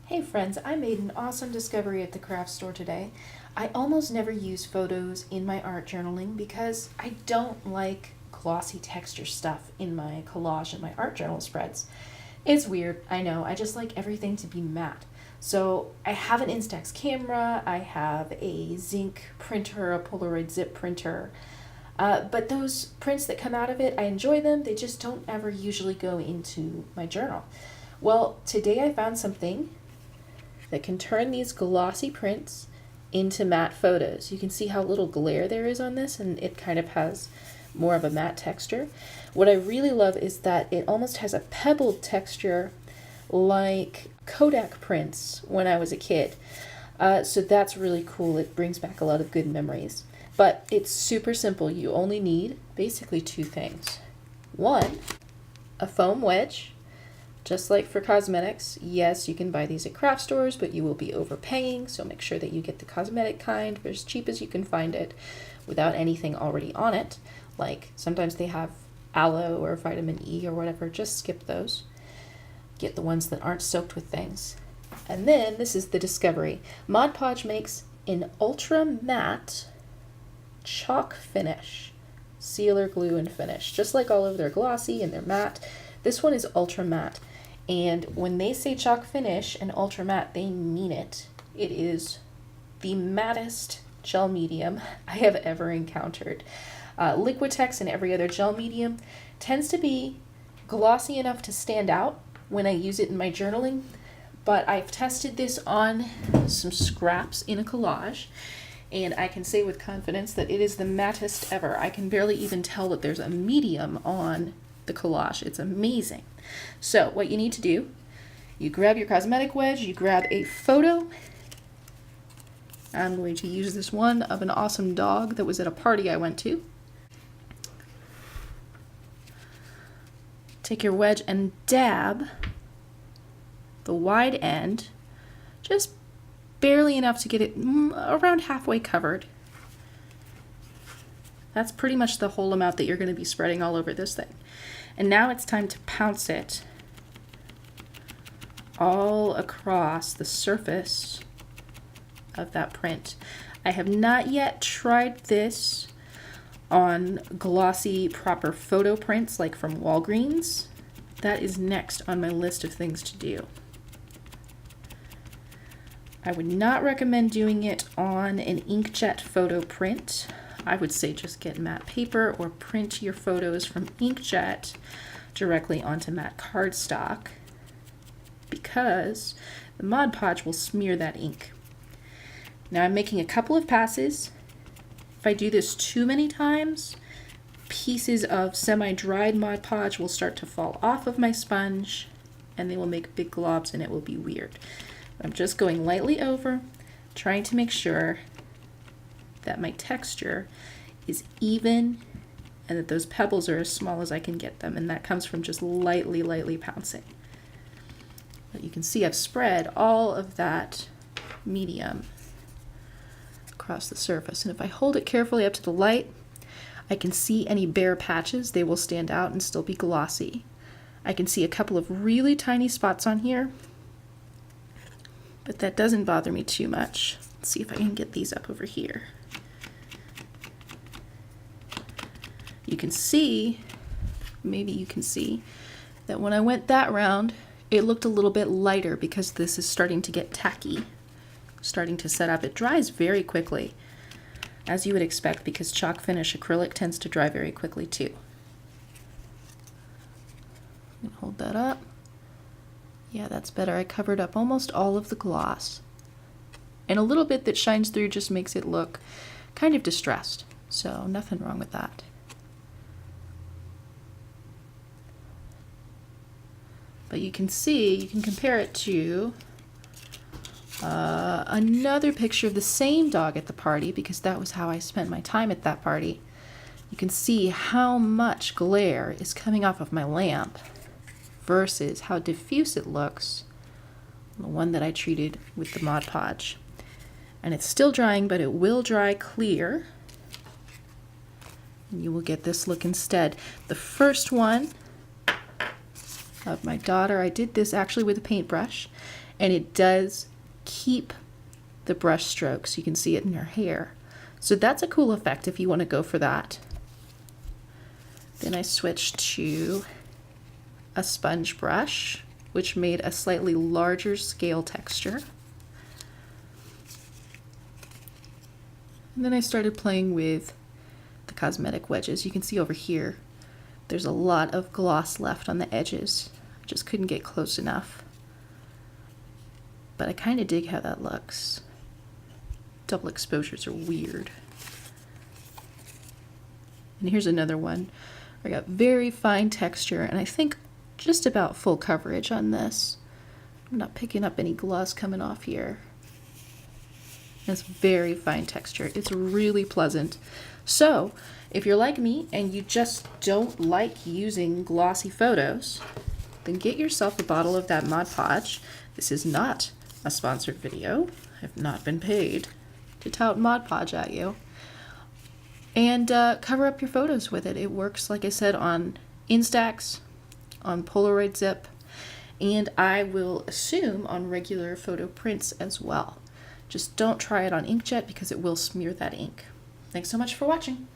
Hey friends, I made an awesome discovery at the craft store today. I almost never use photos in my art journaling because I don't like glossy texture stuff in my collage and my art journal spreads. It's weird, I know, I just like everything to be matte. So I have an Instax camera, I have a zinc printer, a Polaroid zip printer, but those prints that come out of it, I enjoy them, they just don't ever usually go into my journal. Well, today I found something that can turn these glossy prints into matte photos. You can see how little glare there is on this, and it kind of has more of a matte texture. What I really love is that it almost has a pebbled texture like Kodak prints when I was a kid. So that's really cool. It brings back a lot of good memories. But it's super simple. You only need basically two things. One, a foam wedge. Just like for cosmetics, yes, you can buy these at craft stores, but you will be overpaying, so make sure that you get the cosmetic kind for as cheap as you can find it without anything already on it. Like sometimes they have aloe or vitamin E or whatever, just skip those. Get the ones that aren't soaked with things. And then this is the discovery. Mod Podge makes an ultra matte chalk finish, sealer, glue, and finish. Just like all of their glossy and their matte, this one is ultra matte. And when they say chalk finish and ultra matte, they mean it. It is the mattest gel medium I have ever encountered. Liquitex and every other gel medium tends to be glossy enough to stand out when I use it in my journaling, but I've tested this on some scraps in a collage, and I can say with confidence that it is the mattest ever. I can barely even tell that there's a medium on the collage. It's amazing. So what you need to do, you grab your cosmetic wedge, you grab a photo. I'm going to use this one of an awesome dog that was at a party I went to. Take your wedge and dab the wide end, just barely enough to get it around halfway covered. That's pretty much the whole amount that you're going to be spreading all over this thing. And now it's time to pounce it all across the surface of that print. I have not yet tried this on glossy proper photo prints like from Walgreens. That is next on my list of things to do. I would not recommend doing it on an inkjet photo print. I would say just get matte paper or print your photos from inkjet directly onto matte cardstock, because the Mod Podge will smear that ink. Now I'm making a couple of passes. If I do this too many times, pieces of semi-dried Mod Podge will start to fall off of my sponge and they will make big globs and it will be weird. I'm just going lightly over, trying to make sure that my texture is even and that those pebbles are as small as I can get them, and that comes from just lightly pouncing. But you can see I've spread all of that medium across the surface, and if I hold it carefully up to the light, I can see any bare patches. They will stand out and still be glossy. I can see a couple of really tiny spots on here, but that doesn't bother me too much. Let's see if I can get these up over here. You can see, maybe you can see, that when I went that round, it looked a little bit lighter because this is starting to get tacky, starting to set up. It dries very quickly, as you would expect, because chalk finish acrylic tends to dry very quickly too. Hold that up. Yeah, that's better. I covered up almost all of the gloss. And a little bit that shines through just makes it look kind of distressed. So nothing wrong with that. But you can see, you can compare it to another picture of the same dog at the party, because that was how I spent my time at that party. You can see how much glare is coming off of my lamp versus how diffuse it looks on the one that I treated with the Mod Podge. And it's still drying, but it will dry clear. And you will get this look instead. The first one of my daughter, I did this actually with a paintbrush, and it does keep the brush strokes. You can see it in your hair. So that's a cool effect if you want to go for that. Then I switched to a sponge brush, which made a slightly larger scale texture. And then I started playing with the cosmetic wedges. You can see over here, there's a lot of gloss left on the edges. I just couldn't get close enough. But I kind of dig how that looks. Double exposures are weird. And here's another one. I got very fine texture, and I think just about full coverage on this. I'm not picking up any gloss coming off here. It's very fine texture. It's really pleasant. So if you're like me and you just don't like using glossy photos, then get yourself a bottle of that Mod Podge. This is not a sponsored video. I've not been paid to tout Mod Podge at you. And cover up your photos with it. It works, like I said, on Instax, on Polaroid Zip, and I will assume on regular photo prints as well. Just don't try it on inkjet because it will smear that ink. Thanks so much for watching.